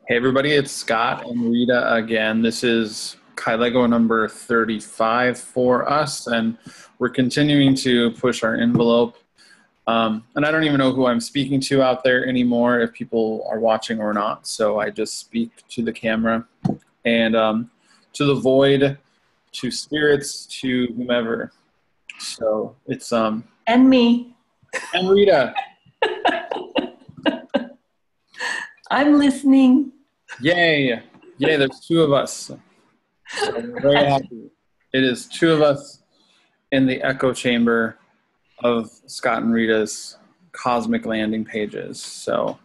Hey everybody, it's Scott and Rita again. This is Lego number 35 for us, and we're continuing to push our envelope. And I don't even know who I'm speaking to out there anymore, if people are watching or not. So I just speak to the camera and to the void, to spirits, to whomever. So it's and me. And Rita. I'm listening. Yay. Yay, there's two of us. So we're very happy. It is two of us in the echo chamber of Scott and Rita's cosmic landing pages. So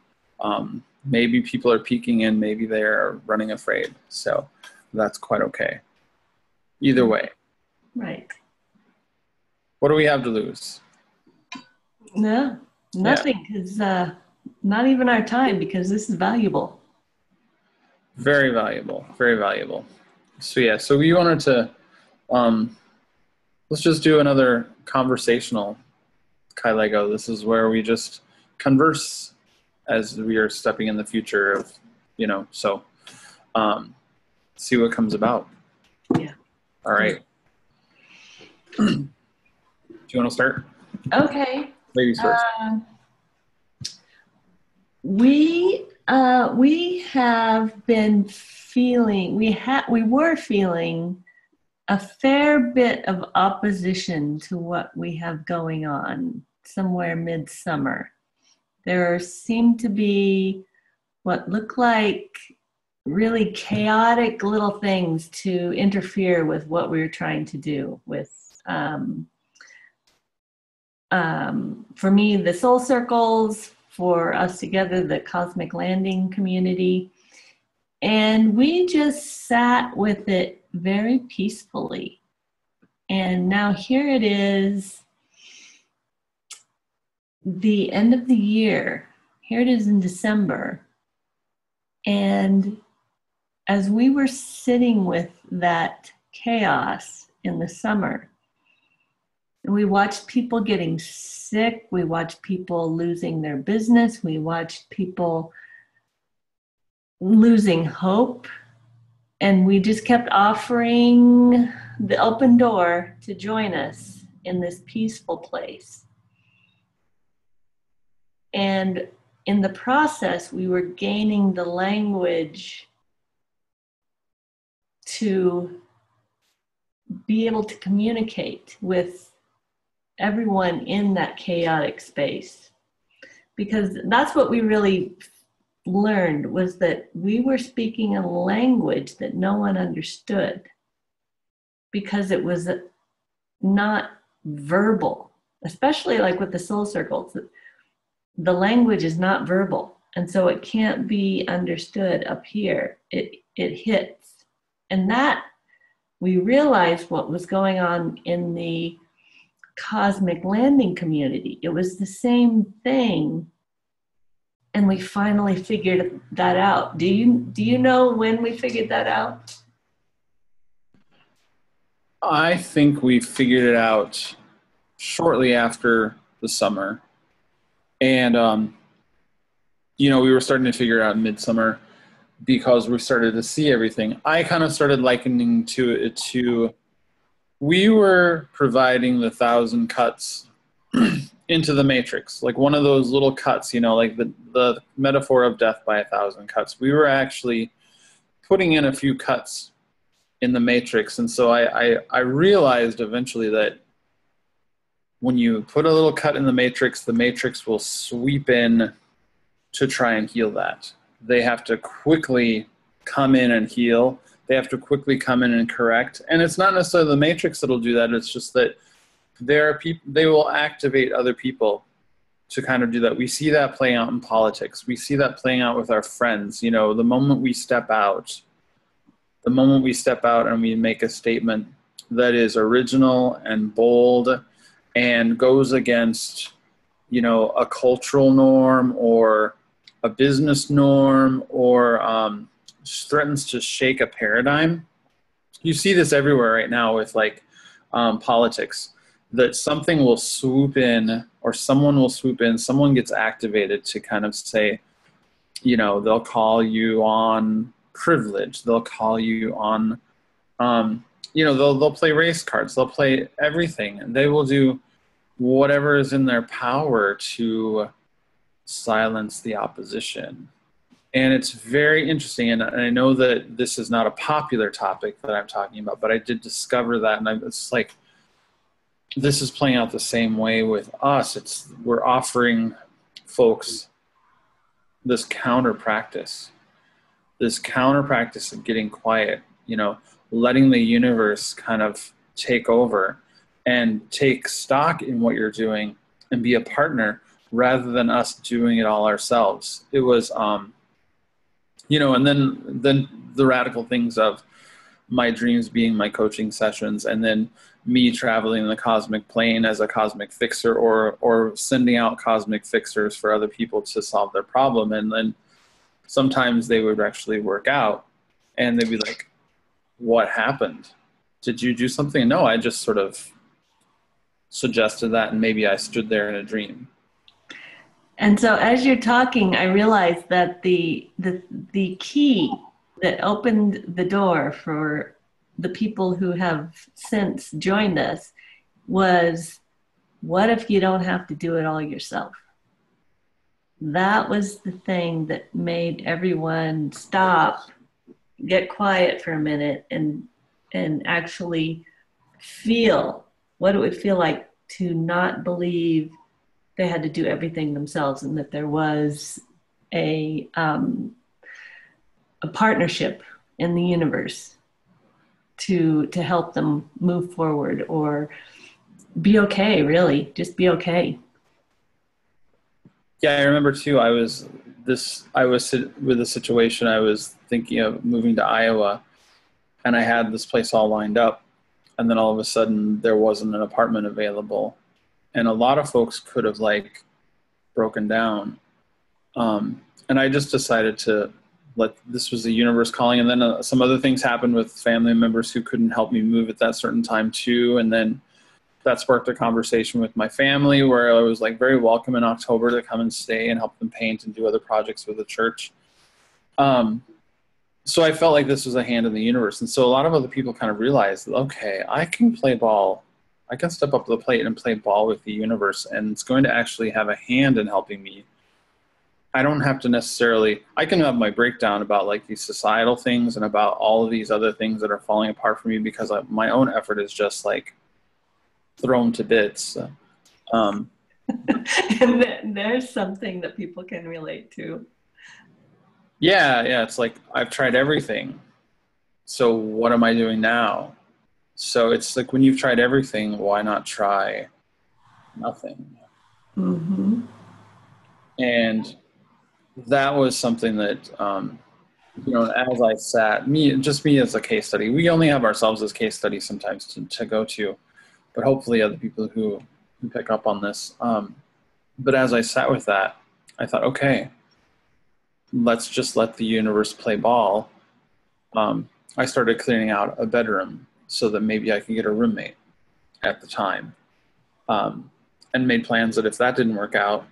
maybe people are peeking in, maybe they're running afraid. So that's quite okay. Either way. Right. What do we have to lose? No, nothing, because not even our time, because this is valuable. Very valuable, very valuable. So yeah, so we wanted to, let's just do another conversational Lego. This is where we just converse as we are stepping in the future of, so see what comes about. Yeah. All right. Do you want to start? Okay. Ladies first. We have been feeling, we were feeling a fair bit of opposition to what we have going on somewhere midsummer. There seemed to be what looked like really chaotic little things to interfere with what we were trying to do with, for me, the soul circles, for us together, the cosmic landing community. And we just sat with it very peacefully. And now here it is, the end of the year. Here it is in December. And as we were sitting with that chaos in the summer, we watched people getting sick. We watched people losing their business. We watched people losing hope. And we just kept offering the open door to join us in this peaceful place. And in the process, we were gaining the language to be able to communicate with everyone in that chaotic space. Because that's what we really learned, was that we were speaking a language that no one understood, because it was not verbal, especially like with the soul circles. The language is not verbal, and so it can't be understood up here. It hits. And that, we realized what was going on in the cosmic landing community. It was the same thing, and we finally figured that out. Do you know when we figured that out? I think we figured it out shortly after the summer. And, we were starting to figure it out in midsummer because we started to see everything. I kind of started likening it to, we were providing the 1,000 cuts into the matrix, like one of those little cuts, like the metaphor of death by 1,000 cuts. We were actually putting in a few cuts in the matrix. And so I realized eventually that when you put a little cut in the matrix will sweep in to try and heal that. They have to quickly come in and heal. They have to quickly come in and correct. And it's not necessarily the matrix that'll do that. It's just that there are people, they will activate other people to kind of do that. We see that playing out in politics. We see that playing out with our friends. The moment we step out and we make a statement that is original and bold and goes against, a cultural norm or a business norm, or threatens to shake a paradigm. You see this everywhere right now with politics, that something will swoop in, or someone will swoop in, someone gets activated to kind of say, they'll call you on privilege. They'll call you on, they'll play race cards. They'll play everything, and they will do whatever is in their power to silence the opposition. And it's very interesting. And I know that this is not a popular topic that I'm talking about, but I did discover that. And it's like, this is playing out the same way with us. We're offering folks this counter practice of getting quiet, letting the universe kind of take over and take stock in what you're doing and be a partner rather than us doing it all ourselves. It was, and then the radical things of my dreams being my coaching sessions, and then me traveling in the cosmic plane as a cosmic fixer, or sending out cosmic fixers for other people to solve their problem. And then sometimes they would actually work out, and they'd be like, what happened? Did you do something? No, I just sort of suggested that, and maybe I stood there in a dream. And so as you're talking, I realized that the key that opened the door for the people who have since joined us was, what if you don't have to do it all yourself? That was the thing that made everyone stop, get quiet for a minute, and actually feel what it would feel like to not believe they had to do everything themselves, and that there was a partnership in the universe to help them move forward or be okay, really, just be okay. Yeah, I remember too, I was with a situation. I was thinking of moving to Iowa, and I had this place all lined up, and then all of a sudden there wasn't an apartment available. And a lot of folks could have broken down. And I just decided to this was the universe calling. And then some other things happened with family members who couldn't help me move at that certain time too. And then that sparked a conversation with my family where I was very welcome in October to come and stay and help them paint and do other projects with the church. So I felt like this was a hand in the universe. And so a lot of other people kind of realized, okay, I can play ball. I can step up to the plate and play ball with the universe, and it's going to actually have a hand in helping me. I don't have to necessarily, I can have my breakdown about these societal things and about all of these other things that are falling apart for me because my own effort is just thrown to bits. And there's something that people can relate to. Yeah. It's I've tried everything. So what am I doing now? So it's when you've tried everything, why not try nothing? Mm-hmm. And that was something that, as I sat, me as a case study, we only have ourselves as case studies sometimes to go to, but hopefully other people who pick up on this. But as I sat with that, I thought, okay, let's just let the universe play ball. I started clearing out a bedroom so that maybe I could get a roommate at the time, and made plans that if that didn't work out,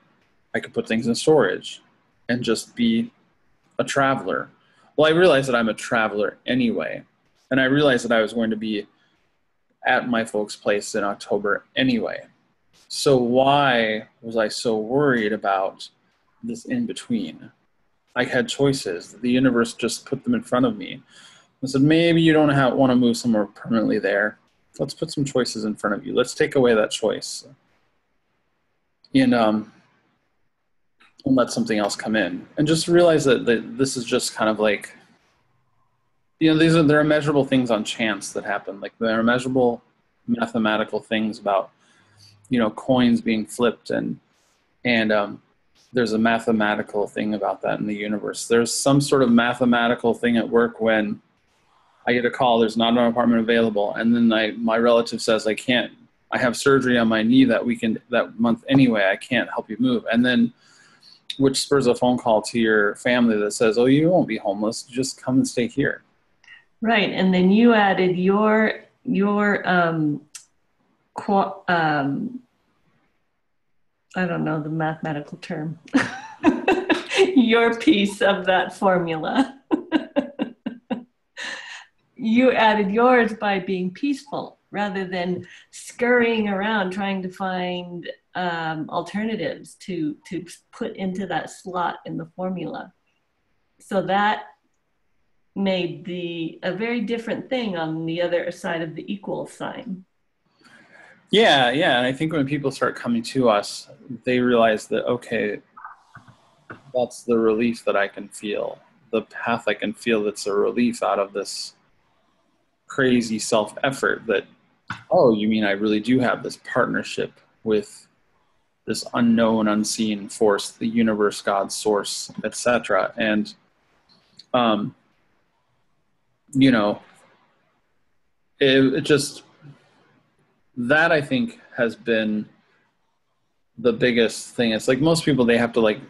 I could put things in storage and just be a traveler. Well, I realized that I'm a traveler anyway, and I realized that I was going to be at my folks' place in October anyway. So why was I so worried about this in between? I had choices. The universe just put them in front of me. I said, maybe you don't want to move somewhere permanently there. Let's put some choices in front of you. Let's take away that choice. And let something else come in. And just realize that this is just kind of there are measurable things on chance that happen. There are measurable mathematical things about, coins being flipped and there's a mathematical thing about that in the universe. There's some sort of mathematical thing at work when I get a call, there's not an apartment available, and then my relative says, I have surgery on my knee that month anyway, I can't help you move. And then, which spurs a phone call to your family that says, oh, you won't be homeless, just come and stay here. Right, and then you added your I don't know the mathematical term. your piece of that formula. You added yours by being peaceful rather than scurrying around trying to find alternatives to put into that slot in the formula. So that made a very different thing on the other side of the equal sign. Yeah, and I think when people start coming to us, they realize that, okay, that's the relief that I can feel, the path I can feel that's a relief out of this crazy self-effort that, oh, you mean I really do have this partnership with this unknown, unseen force, the universe, God, source, etc. And, you know, it just, that I think has been the biggest thing. It's like most people, they have to, like,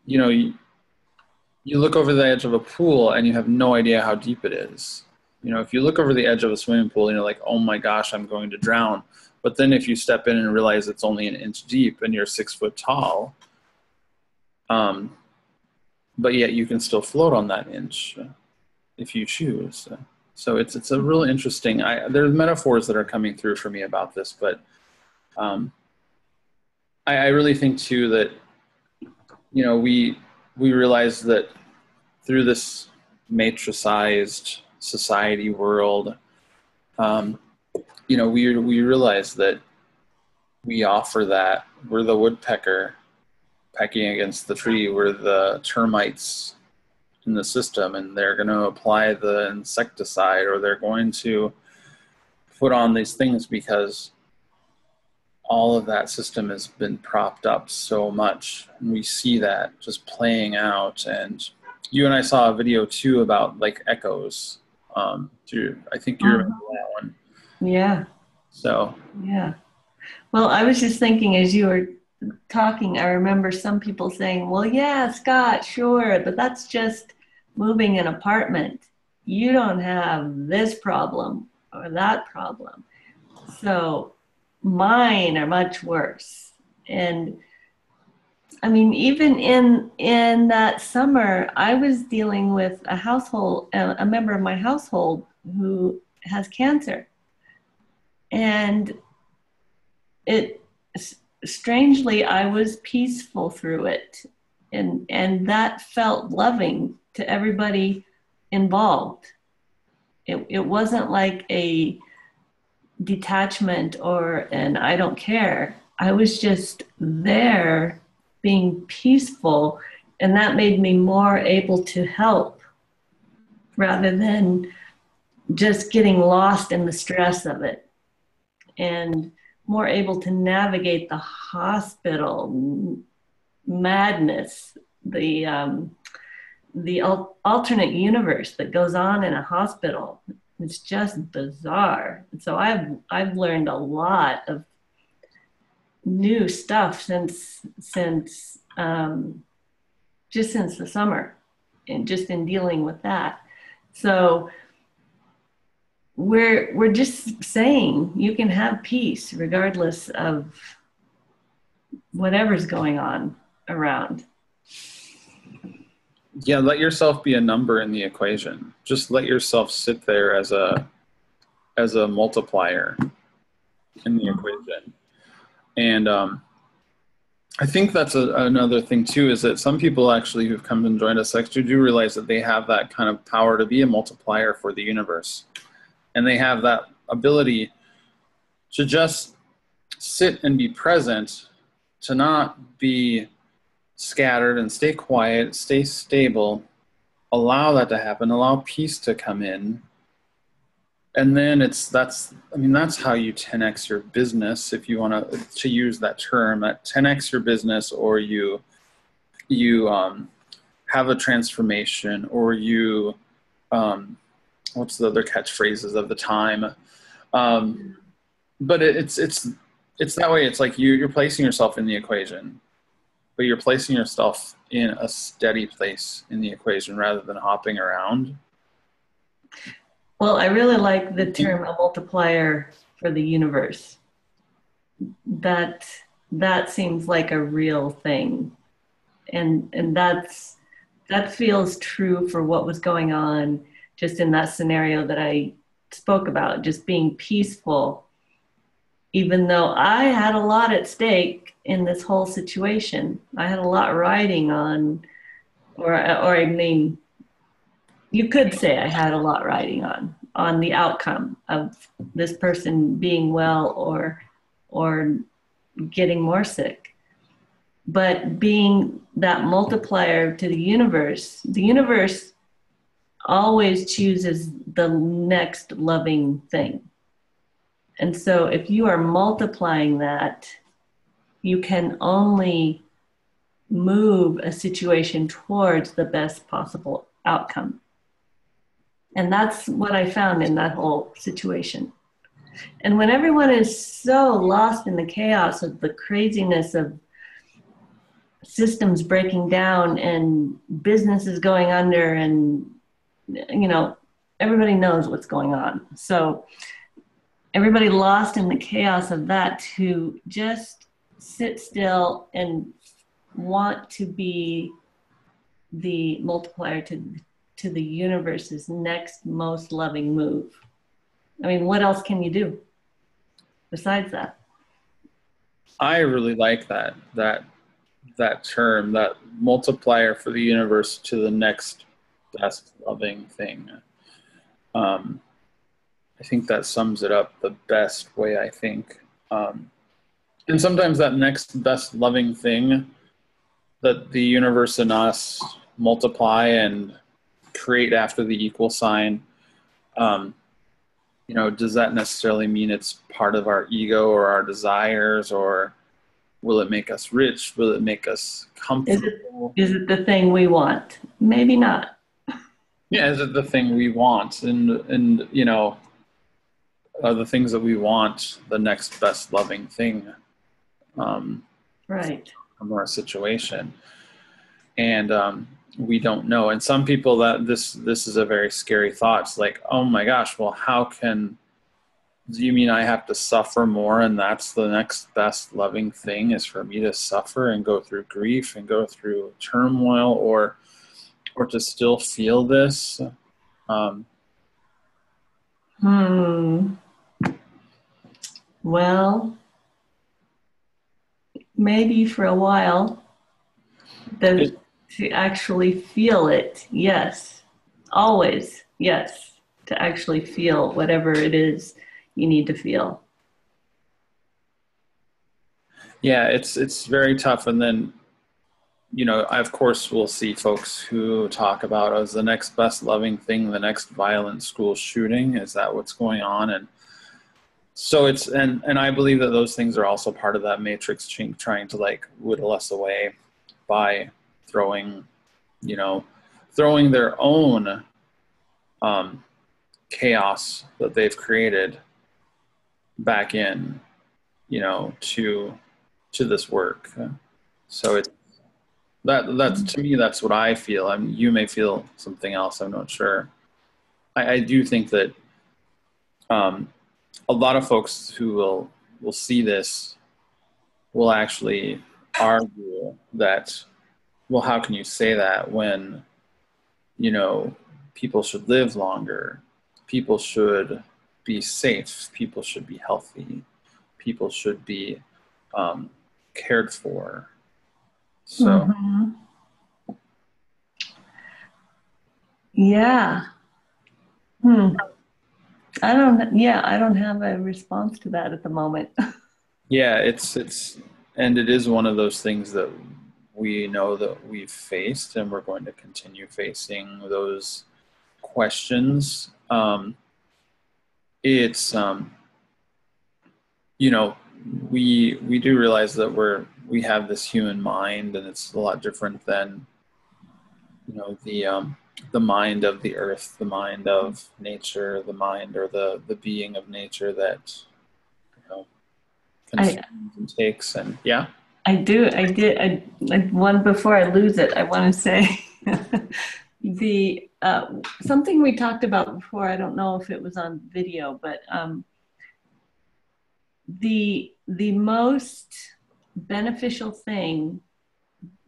you know, you look over the edge of a pool and you have no idea how deep it is. You know, if you look over the edge of a swimming pool and you're like, oh my gosh, I'm going to drown. But then if you step in and realize it's only an inch deep and you're 6 foot tall, but yet you can still float on that inch if you choose. So it's a real interesting, there's metaphors that are coming through for me about this, but I really think too that, you know, we realize that through this matricized society world, you know, we realize that we offer that. We're the woodpecker pecking against the tree. We're the termites in the system, and they're going to apply the insecticide, or they're going to put on these things because all of that system has been propped up so much. And we see that just playing out. And you and I saw a video too about like echoes. I think you remember that one. Yeah. So. Yeah. Well, I was just thinking as you were talking, I remember some people saying, well, yeah, Scott, sure, but that's just moving an apartment. You don't have this problem or that problem. So mine are much worse. And I mean, even in that summer, I was dealing with a member of my household who has cancer. And strangely, I was peaceful through it. And that felt loving to everybody involved. It wasn't like a detachment or an I don't care. I was just there being peaceful, and that made me more able to help rather than just getting lost in the stress of it, and more able to navigate the hospital madness, the alternate universe that goes on in a hospital. It's just bizarre. So I've learned a lot of new stuff since the summer, and just in dealing with that. So we're just saying you can have peace regardless of whatever's going on around. Yeah, let yourself be a number in the equation. Just let yourself sit there as a multiplier in the equation. And I think that's another thing too, is that some people actually who've come and joined us actually do realize that they have that kind of power to be a multiplier for the universe. And they have that ability to just sit and be present, to not be scattered, and stay quiet, stay stable, allow that to happen, allow peace to come in. And then that's how you 10x your business, if you want to use that term, that 10x your business, or you have a transformation, or you what's the other catchphrases of the time? But it's that way. It's like you're placing yourself in the equation, but you're placing yourself in a steady place in the equation rather than hopping around. Well, I really like the term a multiplier for the universe. That seems like a real thing. And that feels true for what was going on just in that scenario that I spoke about, just being peaceful, even though I had a lot at stake in this whole situation. I had a lot riding on, or I mean, you could say I had a lot riding on the outcome of this person being well or getting more sick. But being that multiplier to the universe always chooses the next loving thing. And so if you are multiplying that, you can only move a situation towards the best possible outcome. And that's what I found in that whole situation. And when everyone is so lost in the chaos of the craziness of systems breaking down and businesses going under, and everybody knows what's going on. So everybody lost in the chaos of that, to just sit still and want to be the multiplier to the universe's next most loving move. I mean, what else can you do besides that? I really like that term, that multiplier for the universe to the next best loving thing. I think that sums it up the best way, I think. And sometimes that next best loving thing that the universe and us multiply and create after the equal sign, does that necessarily mean it's part of our ego or our desires, or will it make us rich? Will it make us comfortable? Is it the thing we want? Maybe not. Yeah, is it the thing we want? And are the things that we want the next best loving thing right, from our situation? And we don't know. And some people, that this is a very scary thought. It's like, oh my gosh, well, do you mean I have to suffer more, and that's the next best loving thing, is for me to suffer and go through grief and go through turmoil, or to still feel this? Well, maybe for a while, to actually feel it, yes. Always, yes. To actually feel whatever it is you need to feel. Yeah, it's very tough. And then, I, of course, will see folks who talk about, as the next best loving thing, the next violent school shooting. Is that what's going on? And so and I believe that those things are also part of that matrix chink, trying to whittle us away by throwing their own chaos that they've created back in, to this work. So that's to me, that's what I feel. I mean, you may feel something else, I'm not sure. I do think that a lot of folks who will see this will actually argue that, well, how can you say that when people should live longer, people should be safe, people should be healthy, people should be cared for. So yeah. I don't have a response to that at the moment. Yeah, it is one of those things that we know that we've faced, and we're going to continue facing those questions. We do realize that we have this human mind, and it's a lot different than the mind of the earth, the mind of nature, the mind or the being of nature that consumes and takes. And yeah, I did. One before I lose it, I want to say the something we talked about before. I don't know if it was on video, but the most beneficial thing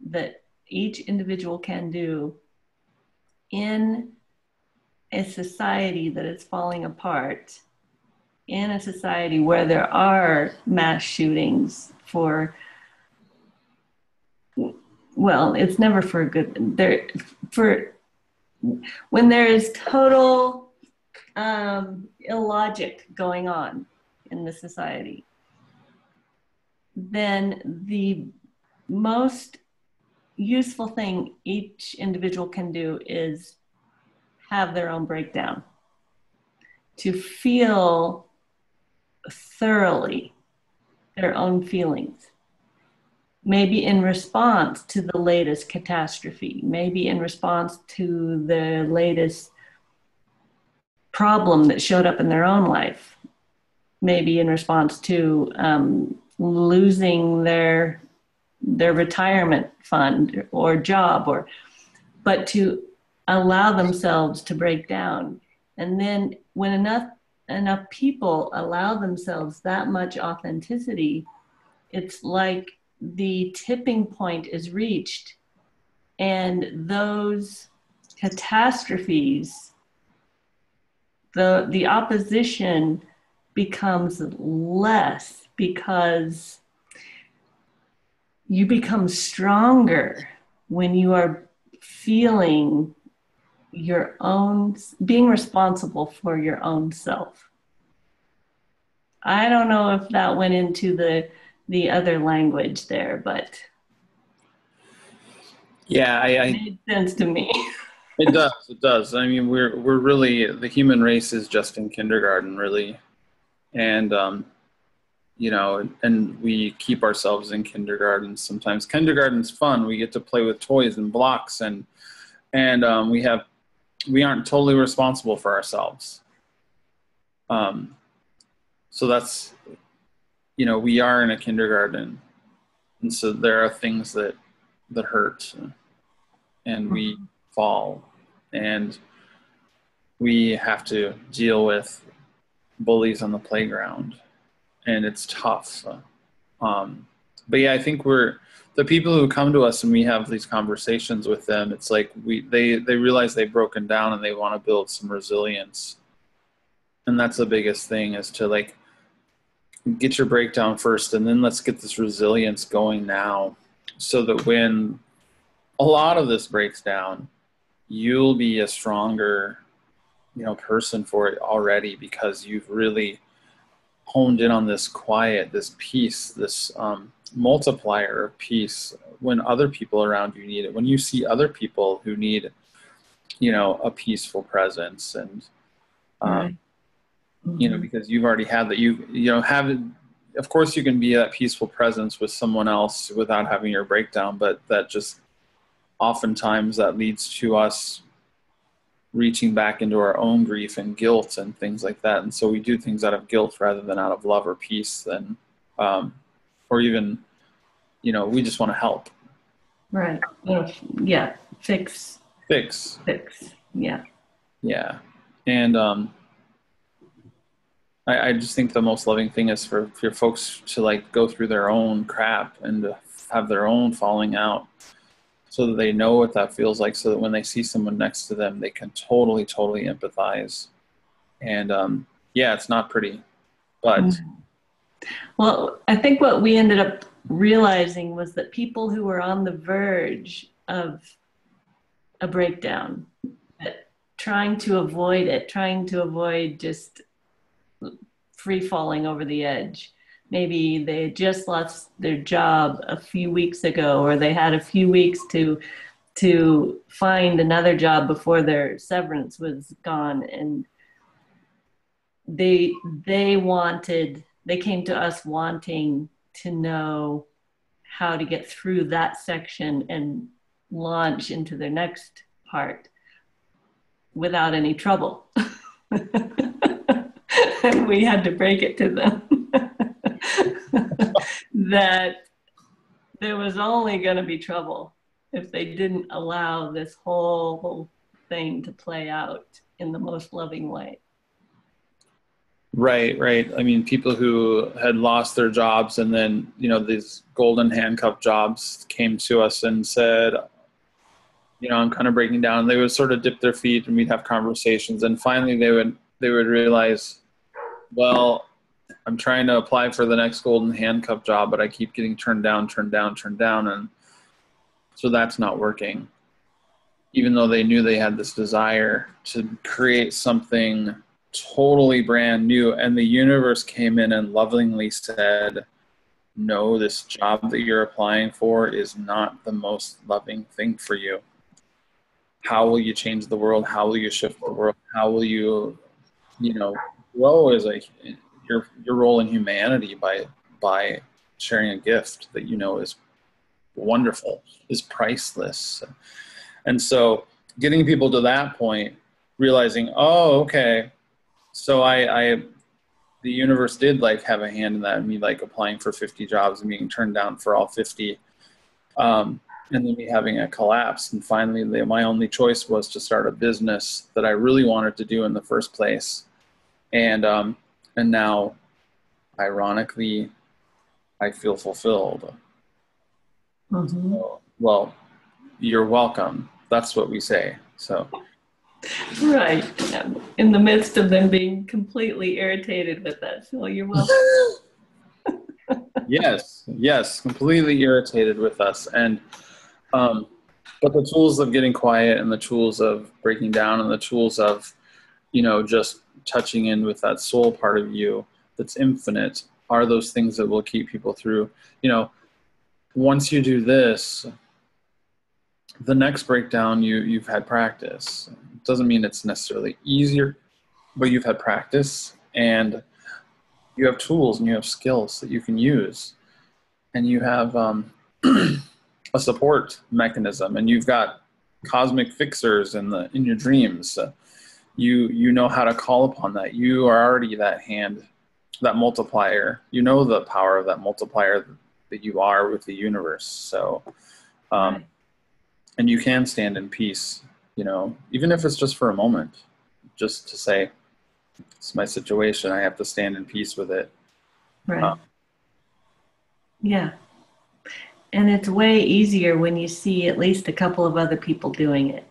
that each individual can do in a society that is falling apart, in a society where there are mass shootings for, well, it's never for a good, there, for when there is total illogic going on in the society, then the most useful thing each individual can do is have their own breakdown, to feel thoroughly their own feelings, maybe in response to the latest catastrophe, maybe in response to the latest problem that showed up in their own life, maybe in response to losing their retirement fund or job, but to allow themselves to break down. And then when enough people allow themselves that much authenticity, it's like the tipping point is reached, and those catastrophes, the opposition becomes less, because you become stronger when you are feeling your own, being responsible for your own self. I don't know if that went into the other language there, but yeah, it made sense to me. it does. I mean, we're really, the human race is just in kindergarten, really. And you know, and we keep ourselves in kindergarten. Sometimes kindergarten's fun. We get to play with toys and blocks, and we aren't totally responsible for ourselves. So that's, you know, we are in a kindergarten, and so there are things that hurt, and we fall, and we have to deal with bullies on the playground, and it's tough. But yeah, I think the people who come to us and we have these conversations with them, it's like they realize they've broken down and they want to build some resilience. And that's the biggest thing, is to like get your breakdown first, and then let's get this resilience going now, so that when a lot of this breaks down, you'll be a stronger, you know, person for it already, because you've really honed in on this quiet, this peace, this multiplier of peace when other people around you need it. When you see other people who need, you know, a peaceful presence, and Right. you know, because you've already had that, you know, have it. Of course you can be that peaceful presence with someone else without having your breakdown, but that just oftentimes that leads to us reaching back into our own grief and guilt and things like that. And so we do things out of guilt rather than out of love or peace, then, or even, you know, we just want to help. Right. Yeah. Fix. Yeah. Yeah. And I just think the most loving thing is for folks to like go through their own crap and to have their own falling out, so that they know what that feels like, so that when they see someone next to them, they can totally empathize. And yeah, it's not pretty, but well, I think what we ended up realizing was that people who were on the verge of a breakdown, trying to avoid just free falling over the edge. Maybe they had just lost their job a few weeks ago, or they had a few weeks to find another job before their severance was gone, and they came to us wanting to know how to get through that section and launch into their next part without any trouble. And we had to break it to them that there was only going to be trouble if they didn't allow this whole thing to play out in the most loving way. Right. I mean, people who had lost their jobs, and then, you know, these golden handcuff jobs came to us and said, I'm kind of breaking down. And they would sort of dip their feet and we'd have conversations. And finally they would realize, well, I'm trying to apply for the next golden handcuff job, but I keep getting turned down. And so that's not working. Even though they knew they had this desire to create something totally brand new. And the universe came in and lovingly said, no, this job that you're applying for is not the most loving thing for you. How will you change the world? How will you shift the world? How will you, grow as your role in humanity by sharing a gift that is wonderful, is priceless. And so getting people to that point, realizing, oh, okay, so the universe did have a hand in that, and me applying for 50 jobs and being turned down for all 50, and then me having a collapse. And finally, my only choice was to start a business that I really wanted to do in the first place. And now, ironically, I feel fulfilled. Mm-hmm. So, well, you're welcome. That's what we say. So. Right. In the midst of them being completely irritated with us. Well, you're welcome. Yes, completely irritated with us. And but the tools of getting quiet and the tools of breaking down and the tools of, just touching in with that soul part of you that's infinite are those things that will keep people through. Once you do this, the next breakdown, you've had practice. It doesn't mean it's necessarily easier, but you've had practice and you have tools and you have skills that you can use, and you have a support mechanism, and you've got cosmic fixers in your dreams. You know how to call upon that. You are already that hand, that multiplier. You know the power of that multiplier that you are with the universe. So, and you can stand in peace, even if it's just for a moment, just to say, it's my situation. I have to stand in peace with it. Right. Yeah. And it's way easier when you see at least a couple of other people doing it.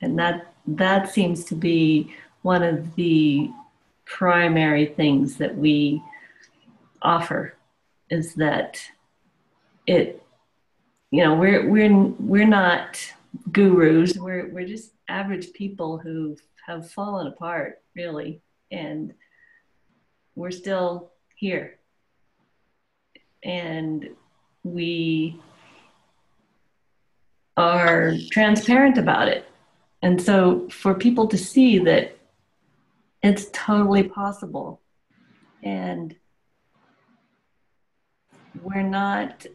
And that seems to be one of the primary things that we offer, is that we're not gurus. We're just average people who have fallen apart, really, and we're still here. And we are transparent about it. And so for people to see that it's totally possible, and we're not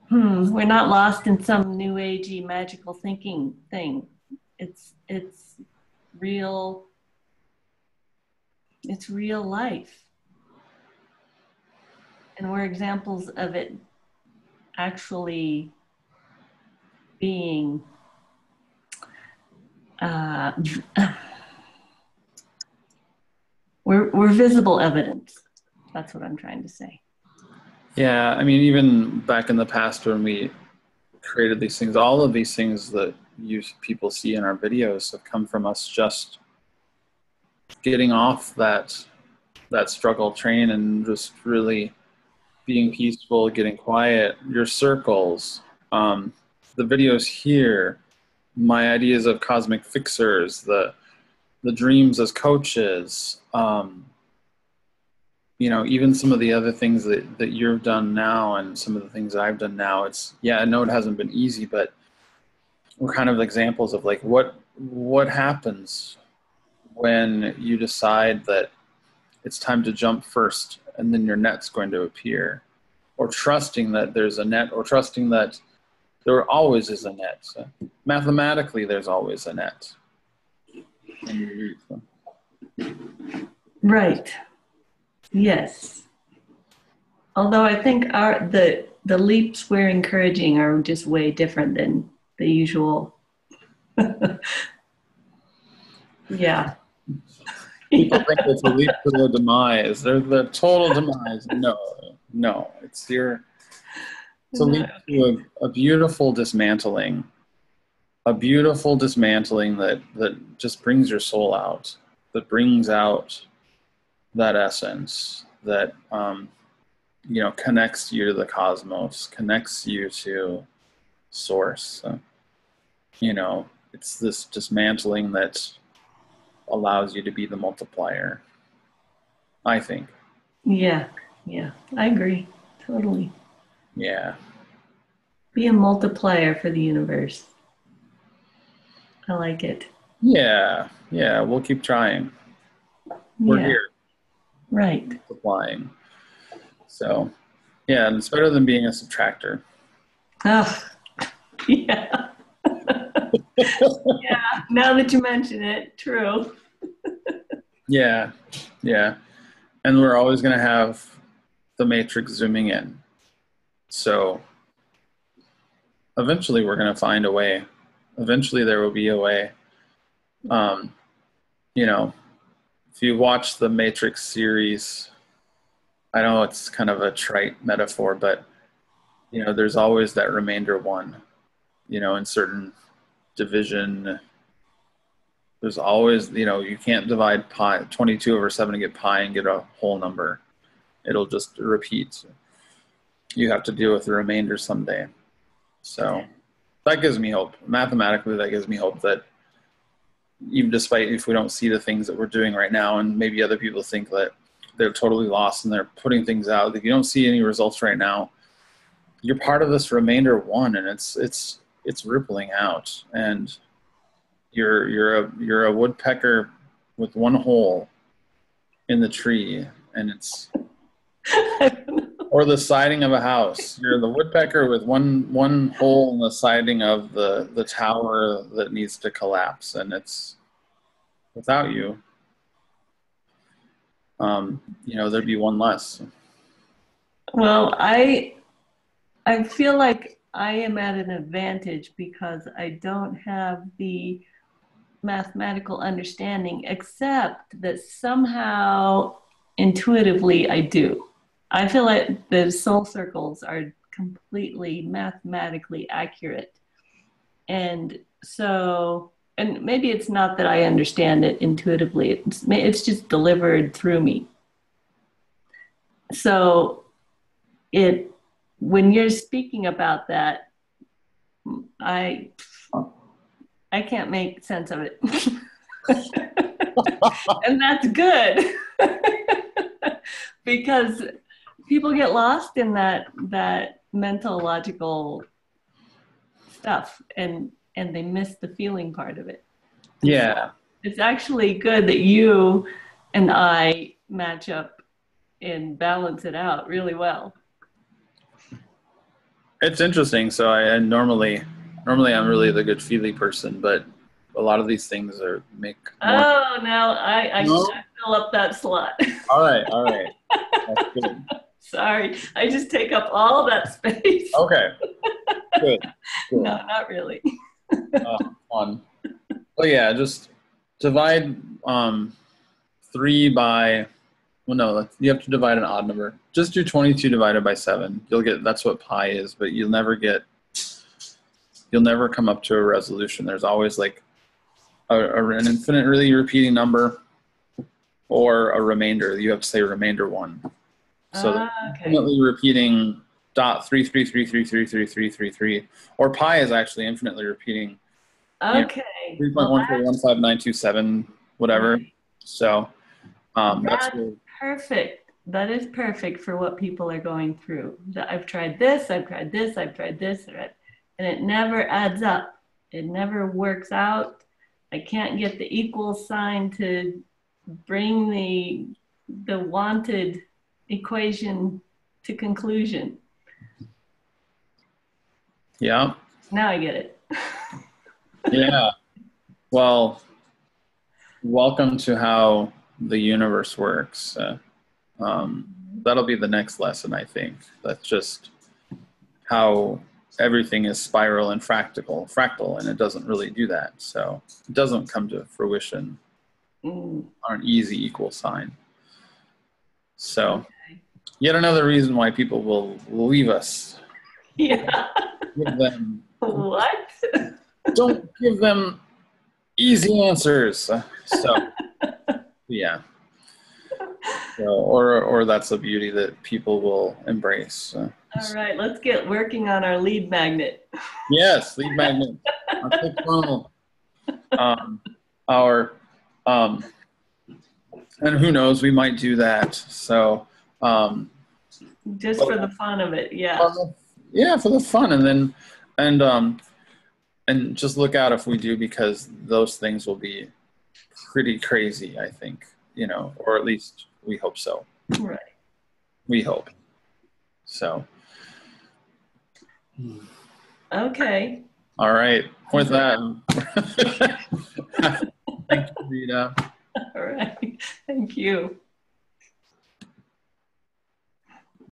lost in some new agey magical thinking thing. It's real. It's real life, and we're examples of it actually being we're visible evidence. That's what I'm trying to say. Yeah, I mean, even back in the past when we created these things, all of these things that people see in our videos have come from us just getting off that struggle train and just really being peaceful, getting quiet. Your circles, the videos here, my ideas of cosmic fixers, the dreams as coaches, even some of the other things that you've done now and some of the things that I've done now, I know it hasn't been easy, but we're kind of examples of what happens when you decide that it's time to jump first and then your net's going to appear, or trusting that there's a net, or trusting that there always is a net. So mathematically, there's always a net. Right. Yes. Although I think the leaps we're encouraging are just way different than the usual. Yeah. People think it's a leap to the demise. They're the total demise. No. It's your to lead to a beautiful dismantling, that just brings your soul out, that brings out that essence, that connects you to the cosmos, connects you to source. It's this dismantling that allows you to be the multiplier, I think. Yeah, I agree. Totally. Yeah. Be a multiplier for the universe. I like it. Yeah, we'll keep trying. We're here. Right. Multiplying. So, yeah, and it's better than being a subtractor. Oh, yeah. Yeah, now that you mention it, true. Yeah. And we're always going to have the matrix zooming in. So eventually we're going to find a way. Eventually there will be a way. If you watch the Matrix series, I know it's kind of a trite metaphor, but there's always that remainder one. In certain division, there's always, you can't divide 22 over 7 to get pi and get a whole number. It'll just repeat. You have to deal with the remainder someday. So that gives me hope. Mathematically, that gives me hope that even despite if we don't see the things that we're doing right now, and maybe other people think that they're totally lost and they're putting things out, if you don't see any results right now, you're part of this remainder one, and it's rippling out, and you're a woodpecker with one hole in the tree, and it's or the siding of a house. You're the woodpecker with one hole in the siding of the tower that needs to collapse, and it's without you. There'd be one less. Well, I feel like I am at an advantage because I don't have the mathematical understanding, except that somehow intuitively I do. I feel like the soul circles are completely mathematically accurate. And so, and maybe it's not that I understand it intuitively, it's just delivered through me. So when you're speaking about that, I can't make sense of it. And that's good. Because people get lost in that mental logical stuff and they miss the feeling part of it. Yeah. So it's actually good that you and I match up and balance it out really well. It's interesting. So I normally I'm really the good feely person, but a lot of these things make more. Oh, now I fill up that slot. All right. That's good. Sorry, I just take up all that space. Okay. Good. No, not really. Fun. Well, yeah, just divide 3 by. Well, no, you have to divide an odd number. Just do 22 divided by 7. You'll get, that's what pi is, but you'll never come up to a resolution. There's always like an infinitely repeating number or a remainder. You have to say remainder 1. So infinitely repeating dot 333333333, or pi is actually infinitely repeating. Okay. 3.1415927, whatever. Right. So that's perfect. That is perfect for what people are going through. I've tried this, and it never adds up. It never works out. I can't get the equal sign to bring the wanted equation to conclusion. Yeah. Now I get it. Yeah. Well, welcome to how the universe works. That'll be the next lesson, I think. That's just how everything is spiral and fractal, and it doesn't really do that. So it doesn't come to fruition on an easy equal sign. So yet another reason why people will leave us Yeah. Give them, What? don't give them easy answers. So, yeah. So, or that's a beauty that people will embrace. All right, let's get working on our lead magnet. Yes, lead magnet. Our click funnel. Our and who knows, we might do that. So Just for the fun of it, yeah. Yeah, for the fun, and then and just look out if we do, because those things will be pretty crazy, I think, or at least we hope so. Right. We hope. So. Okay. All right. With that, thank you, Rita. All right. Thank you.